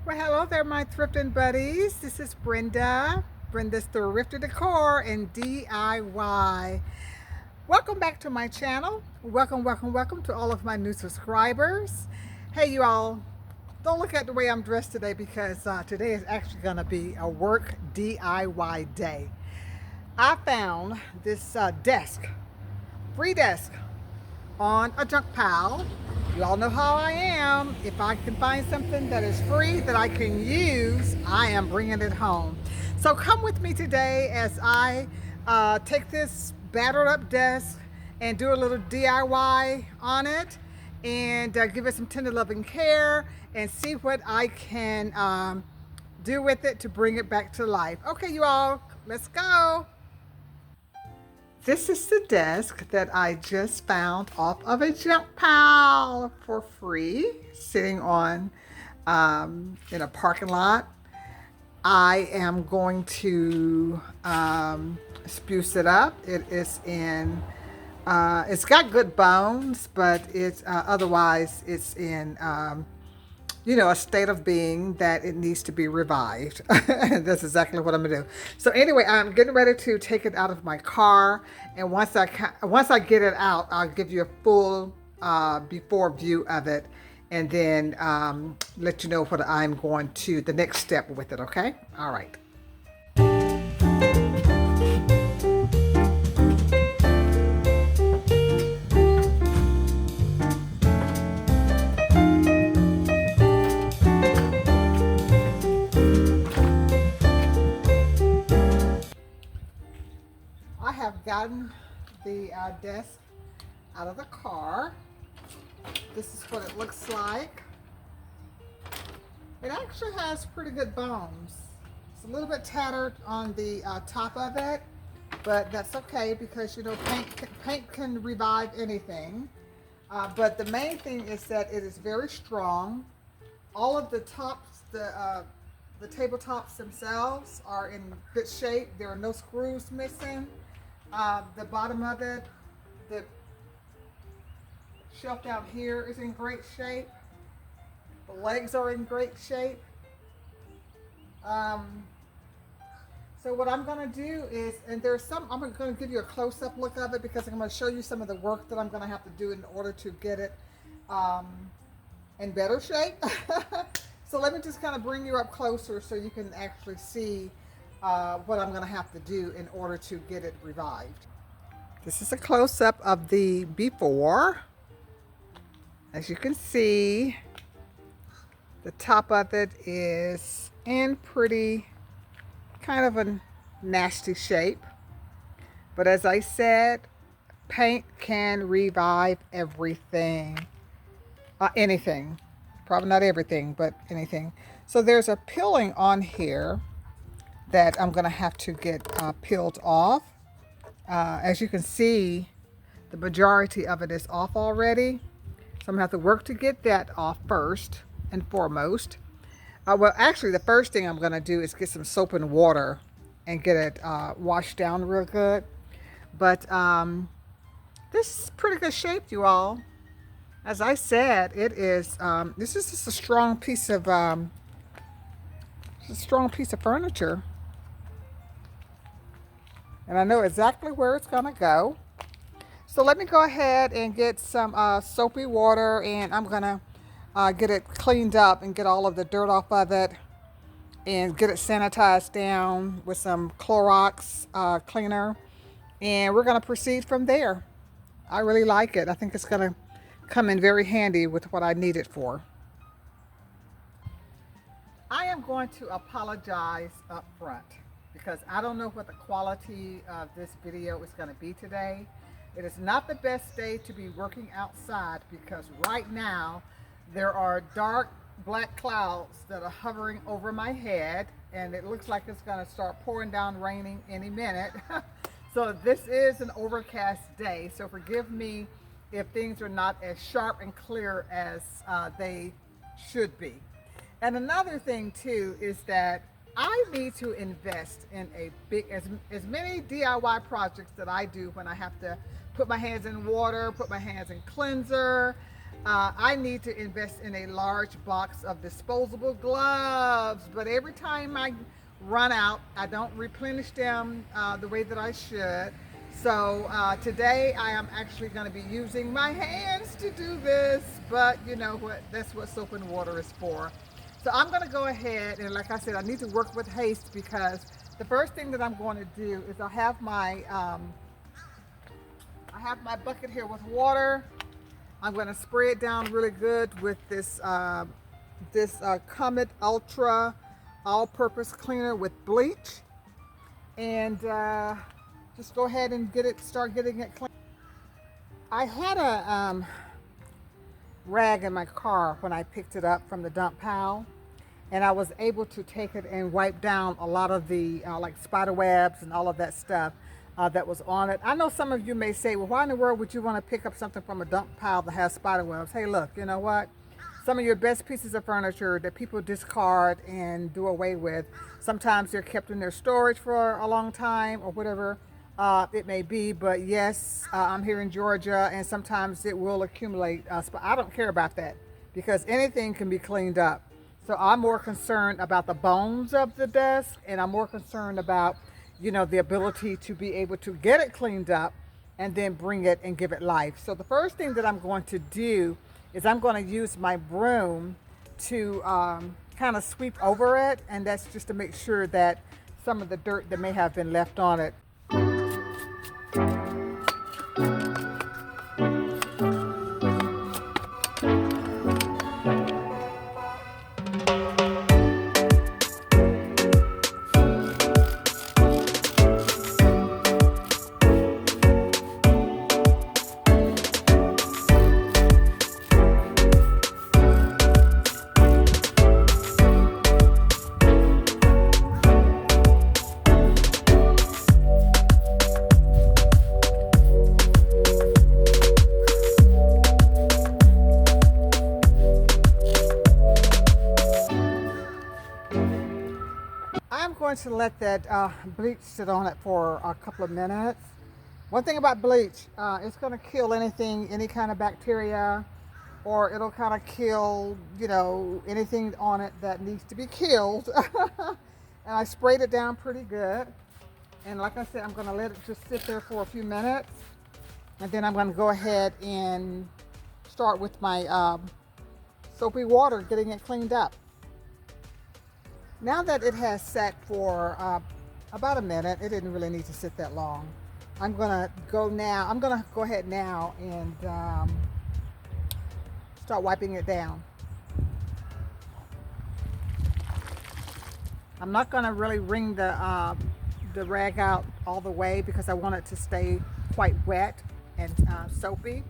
Well, hello there, my thrifting buddies. This is Brenda's Thrifty Decor and DIY. Welcome back to my channel. Welcome to all of my new subscribers. Hey, you all, don't look at the way I'm dressed today because today is actually going to be a work DIY day. I found this free desk on a junk pile. You all know how I am. If I can find something that is free that I can use, I am bringing it home. So come with me today as I take this battered up desk and do a little DIY on it and give it some tender loving care and see what I can do with it to bring it back to life. Okay, you all, let's go. This is the desk that I just found off of a junk pile for free, sitting on in a parking lot. I am going to spruce it up. It is in, it's got good bones, but it's otherwise it's in a state of being that it needs to be revived. That's exactly what I'm gonna do. So anyway, I'm getting ready to take it out of my car, and once I get it out, I'll give you a full before view of it, and then let you know what I'm going to the next step with it. Okay? All right. I have gotten the desk out of the car. This is what it looks like. It actually has pretty good bones. It's a little bit tattered on the top of it, but that's okay because paint can revive anything. But the main thing is that it is very strong. All of the tops, the tabletops themselves are in good shape. There are no screws missing. The bottom of it, the shelf down here is in great shape. The legs are in great shape. So what I'm going to do is, and I'm going to give you a close-up look of it because I'm going to show you some of the work that I'm going to have to do in order to get it in better shape. So let me just kind of bring you up closer so you can actually see what I'm going to have to do in order to get it revived. This is a close-up of the before. As you can see, the top of it is in pretty kind of a nasty shape. But as I said, paint can revive everything. Anything. Probably not everything, but anything. So there's a peeling on here that I'm going to have to get peeled off. As you can see, the majority of it is off already. So I'm going to have to work to get that off first and foremost. Well, actually, the first thing I'm going to do is get some soap and water and get it washed down real good. But this is pretty good shape, you all. As I said, it is. This is just a strong piece of furniture. And I know exactly where it's going to go. So let me go ahead and get some soapy water, and I'm going to get it cleaned up and get all of the dirt off of it and get it sanitized down with some Clorox cleaner. And we're going to proceed from there. I really like it. I think it's going to come in very handy with what I need it for. I am going to apologize up front because I don't know what the quality of this video is going to be today. It is not the best day to be working outside because right now there are dark black clouds that are hovering over my head, and it looks like it's going to start pouring down raining any minute. So this is an overcast day, so forgive me if things are not as sharp and clear as they should be. And another thing too is that I need to invest in as many DIY projects that I do when I have to put my hands in water, put my hands in cleanser, I need to invest in a large box of disposable gloves, but every time I run out, I don't replenish them the way that I should. So today I am actually going to be using my hands to do this, but you know what? That's what soap and water is for. So I'm going to go ahead and, like I said, I need to work with haste because the first thing that I'm going to do is I have my bucket here with water. I'm going to spray it down really good with this Comet Ultra all-purpose cleaner with bleach, and just go ahead and start getting it clean. I had a rag in my car when I picked it up from the dump pile, and I was able to take it and wipe down a lot of the like spider webs and all of that stuff that was on it. I know some of you may say, well, why in the world would you want to pick up something from a dump pile that has spider webs? Hey, look, you know what? Some of your best pieces of furniture that people discard and do away with, sometimes they're kept in their storage for a long time or whatever it may be. But yes, I'm here in Georgia, and sometimes it will accumulate. I don't care about that because anything can be cleaned up. So I'm more concerned about the bones of the desk, and I'm more concerned about, you know, the ability to be able to get it cleaned up and then bring it and give it life. So the first thing that I'm going to do is I'm going to use my broom to kind of sweep over it, and that's just to make sure that some of the dirt that may have been left on it. I'm going to let that bleach sit on it for a couple of minutes. One thing about bleach, it's going to kill anything, any kind of bacteria, or it'll kind of kill, you know, anything on it that needs to be killed. And I sprayed it down pretty good. And like I said, I'm going to let it just sit there for a few minutes. And then I'm going to go ahead and start with my soapy water, getting it cleaned up. Now that it has sat for about a minute, it didn't really need to sit that long. I'm gonna go ahead now and start wiping it down. I'm not gonna really wring the rag out all the way because I want it to stay quite wet and soapy.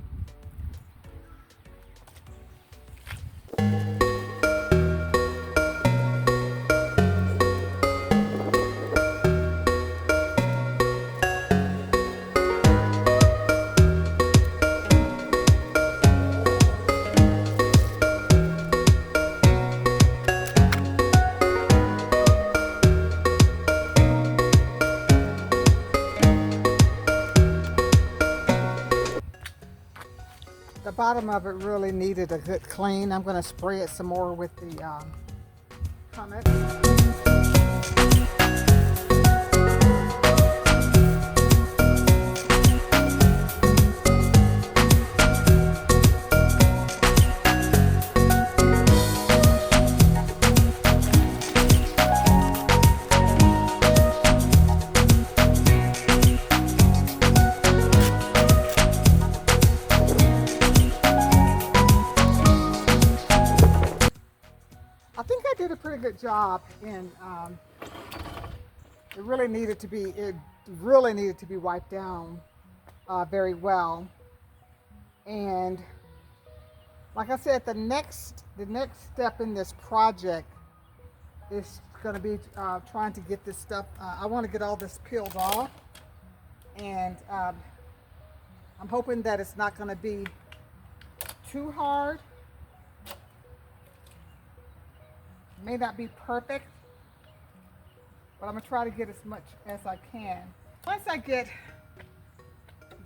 The bottom of it really needed a good clean. I'm going to spray it some more with the Comet. I think I did a pretty good job, and it really needed to be wiped down very well. And like I said, the next step in this project is going to be trying to get this stuff. I want to get all this peeled off, and I'm hoping that it's not going to be too hard. May not be perfect, but I'm gonna try to get as much as I can. Once I get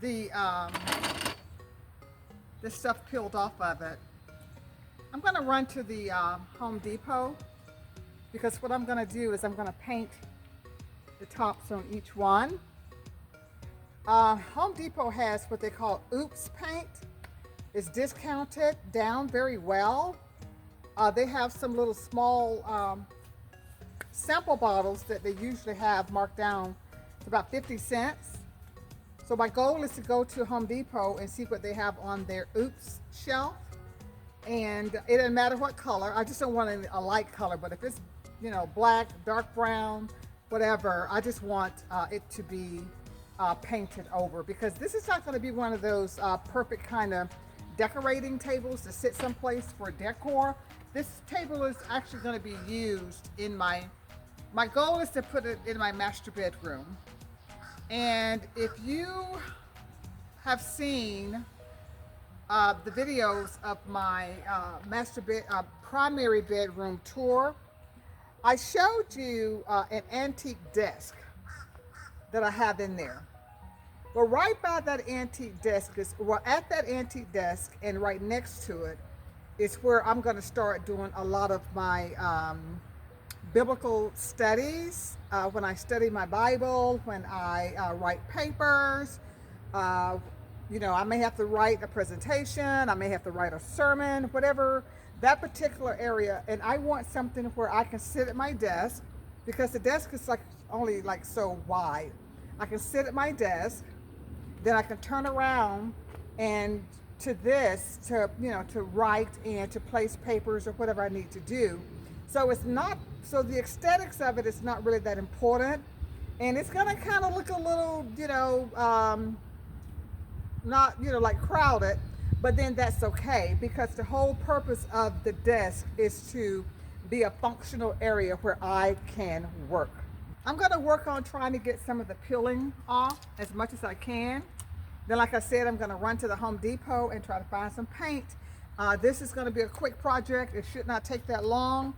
the this stuff peeled off of it. I'm going to run to the Home Depot, because what I'm going to do is I'm going to paint the tops on each one. Home Depot has what they call Oops paint. It's discounted down very well. They have some little small sample bottles that they usually have marked down to about 50 cents. So my goal is to go to Home Depot and see what they have on their Oops shelf. And it doesn't matter what color. I just don't want a light color, but if it's, you know, black, dark brown, whatever, I just want it to be painted over, because this is not going to be one of those perfect kind of decorating tables to sit someplace for decor. This table is actually going to be used in my goal is to put it in my master bedroom. And if you have seen the videos of my primary bedroom tour, I showed you an antique desk that I have in there. Well, right by that antique desk is, well, at that antique desk and right next to it is where I'm going to start doing a lot of my biblical studies. When I study my Bible, when I write papers, you know, I may have to write a presentation, I may have to write a sermon, whatever that particular area. And I want something where I can sit at my desk, because the desk is like only like so wide. I can sit at my desk, then I can turn around and to this, to, you know, to write and to place papers or whatever I need to do. So it's not, so the aesthetics of it is not really that important. And it's gonna kind of look a little, you know, not, you know, like crowded, but then that's okay, because the whole purpose of the desk is to be a functional area where I can work. I'm going to work on trying to get some of the peeling off as much as I can. Then, like I said, I'm going to run to the Home Depot and try to find some paint. This is going to be a quick project. It should not take that long.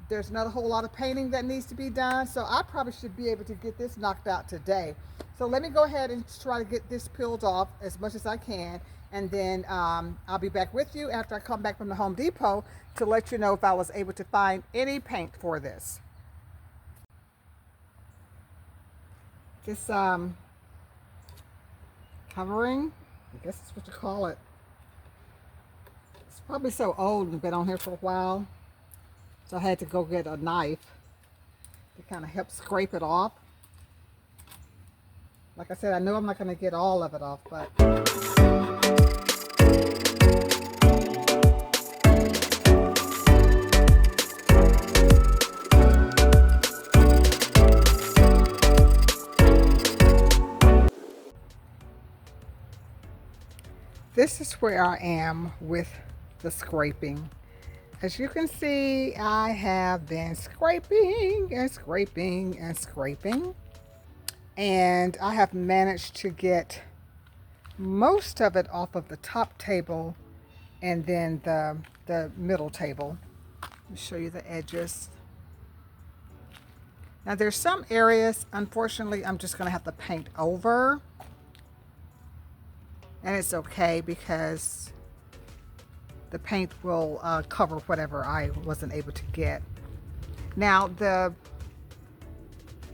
There's not a whole lot of painting that needs to be done, so I probably should be able to get this knocked out today. So let me go ahead and try to get this peeled off as much as I can, and then I'll be back with you after I come back from the Home Depot to let you know if I was able to find any paint for this. This covering, I guess that's what you call it. It's probably so old and been on here for a while, so I had to go get a knife to kind of help scrape it off. Like I said, I know I'm not going to get all of it off, but this is where I am with the scraping. As you can see, I have been scraping and scraping and scraping, and I have managed to get most of it off of the top table and then the middle table. Let me show you the edges. Now there's some areas, unfortunately, I'm just going to have to paint over. And it's okay, because the paint will cover whatever I wasn't able to get. Now the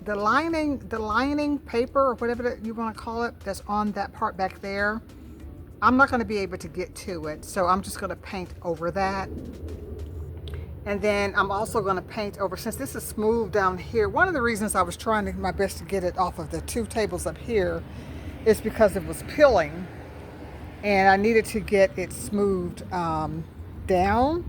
lining paper, or whatever you want to call it, that's on that part back there, I'm not going to be able to get to it, so I'm just going to paint over that. And then I'm also going to paint over, since this is smooth down here. One of the reasons I was trying to my best to get it off of the two tables up here is because it was peeling, and I needed to get it smoothed down.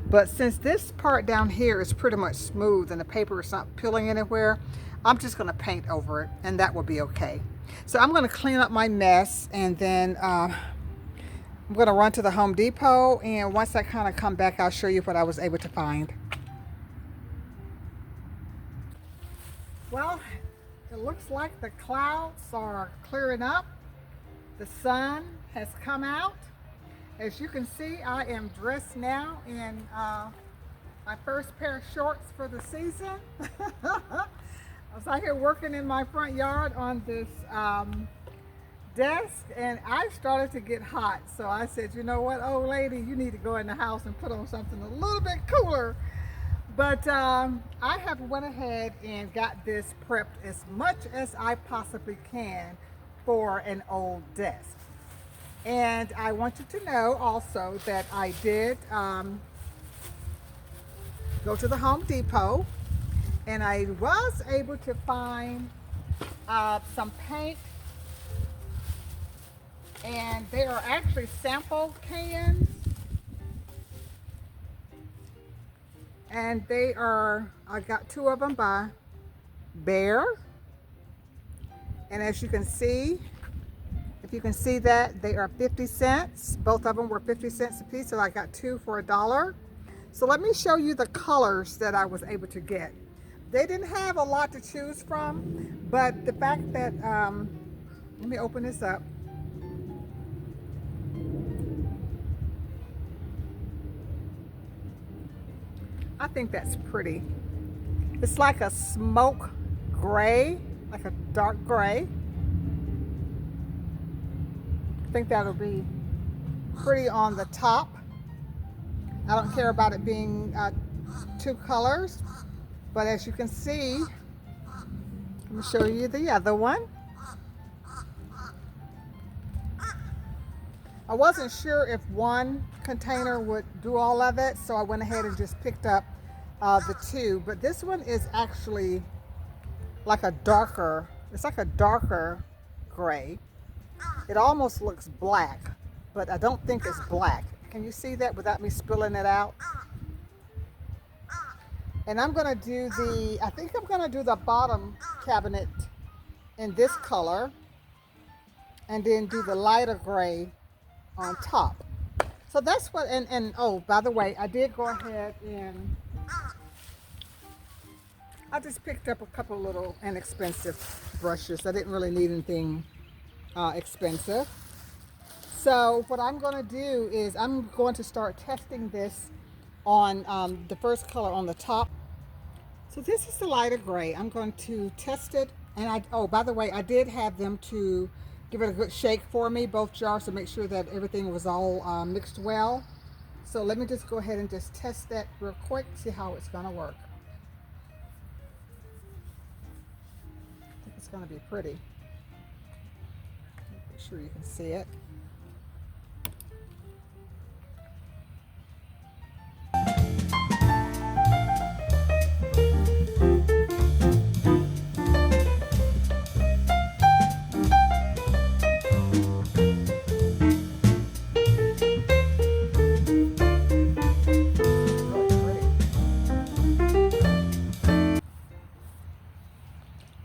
But since this part down here is pretty much smooth and the paper is not peeling anywhere, I'm just going to paint over it, and that will be okay. So I'm going to clean up my mess, and then I'm going to run to the Home Depot, and once I kind of come back, I'll show you what I was able to find. Well, it looks like the clouds are clearing up. The sun has come out. As you can see, I am dressed now in my first pair of shorts for the season. I was out here working in my front yard on this desk, and I started to get hot. So I said, you know what, old lady, you need to go in the house and put on something a little bit cooler. But I have went ahead and got this prepped as much as I possibly can for an old desk. And I want you to know also that I did go to the Home Depot, and I was able to find some paint, and they are actually sample cans, and I got two of them by Bear, and as you can see, if you can see that, they are 50 cents. Both of them were 50 cents a piece, so I got two for $1. So let me show you the colors that I was able to get. They didn't have a lot to choose from, but the fact that, let me open this up. I think that's pretty. It's like a smoke gray, like a dark gray. I think that'll be pretty on the top. I don't care about it being two colors, but as you can see, let me show you the other one. I wasn't sure if one container would do all of it, so I went ahead and just picked up the two. But this one is actually like a darker, it's like a darker gray. It almost looks black, but I don't think it's black. Can you see that without me spilling it out? And I'm gonna do I think I'm gonna do the bottom cabinet in this color, and then do the lighter gray on top. So that's what, and oh, by the way, I did go ahead and I just picked up a couple little inexpensive brushes. I didn't really need anything expensive. So what I'm going to do is I'm going to start testing this on the first color on the top. So this is the lighter gray. I'm going to test it, and oh, by the way, I did have them to give it a good shake for me, both jars, to make sure that everything was all mixed well. So let me just go ahead and just test that real quick, see how it's going to work. I think it's going to be pretty. Make sure you can see it.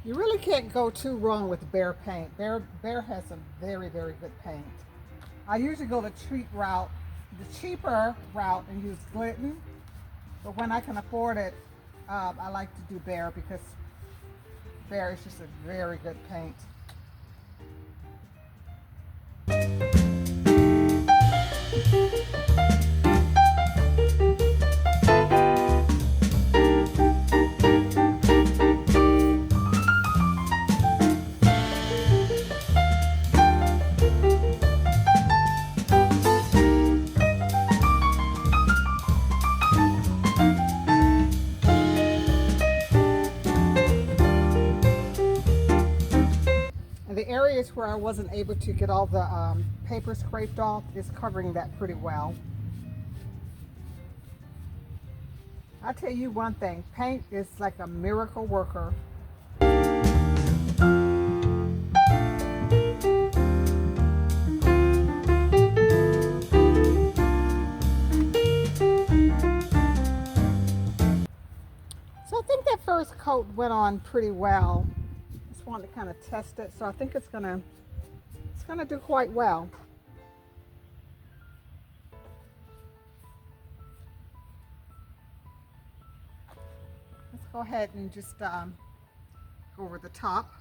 You really can't go too wrong with Bear paint. Bear has some very, very good paint. I usually go the cheaper route and use Glidden, but when I can afford it, I like to do Bear because Bear is just a very good paint. The areas where I wasn't able to get all the paper scraped off is covering that pretty well. I'll tell you one thing, paint is like a miracle worker. So I think that first coat went on pretty well. Want to kind of test it, so I think it's gonna do quite well. Let's go ahead and just go over the top.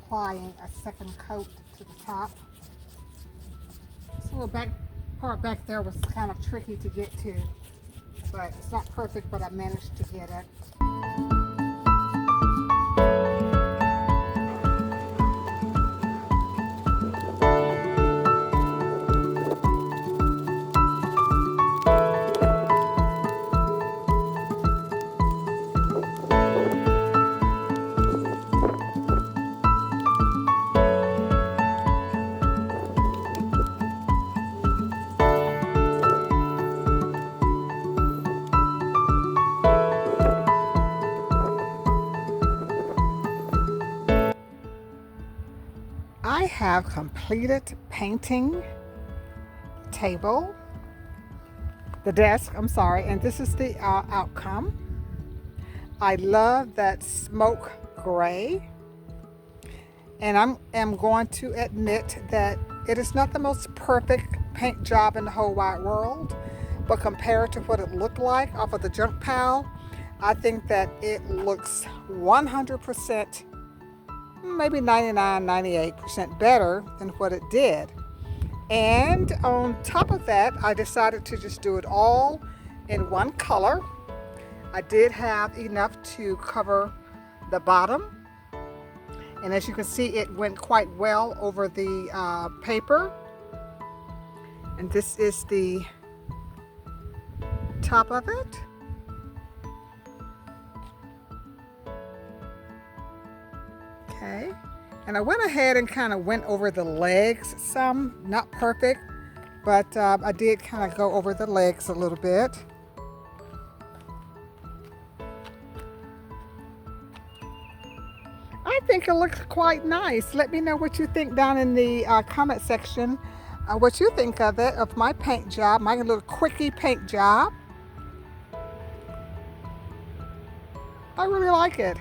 applying a second coat to the top. This little back part back there was kind of tricky to get to, but it's not perfect, but I managed to get it. I have completed painting the desk, I'm sorry, and this is the outcome. I love that smoke gray, and I am going to admit that it is not the most perfect paint job in the whole wide world, but compared to what it looked like off of the junk pile, I think that it looks 100%, maybe 99, 98% better than what it did. And on top of that, I decided to just do it all in one color. I did have enough to cover the bottom, and as you can see, it went quite well over the paper. And this is the top of it. Okay, and I went ahead and kind of went over the legs some, not perfect, but I did kind of go over the legs a little bit. I think it looks quite nice. Let me know what you think down in the comment section, what you think of it, of my paint job, my little quickie paint job. I really like it.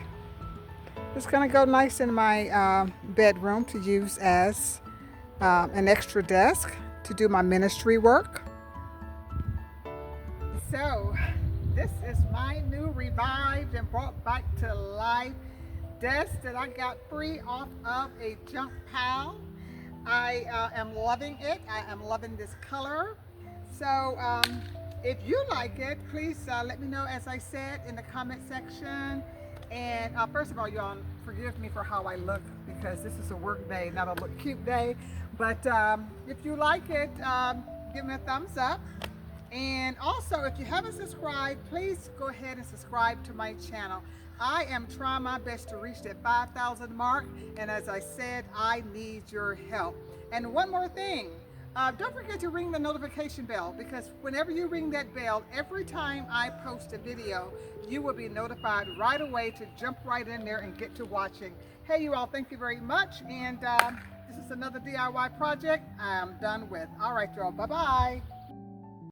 It's going to go nice in my bedroom to use as an extra desk to do my ministry work. So this is my new revived and brought back to life desk that I got free off of a junk pile. I am loving it. I am loving this color. So if you like it, please let me know, as I said, in the comment section. And first of all, y'all, forgive me for how I look, because this is a work day, not a look cute day. But if you like it, give me a thumbs up. And also, if you haven't subscribed, please go ahead and subscribe to my channel. I am trying my best to reach that 5,000 mark. And as I said, I need your help. And one more thing. Don't forget to ring the notification bell, because whenever you ring that bell, every time I post a video, you will be notified right away to jump right in there and get to watching. Hey, you all, thank you very much. And this is another DIY project I'm done with. All right, y'all, bye-bye.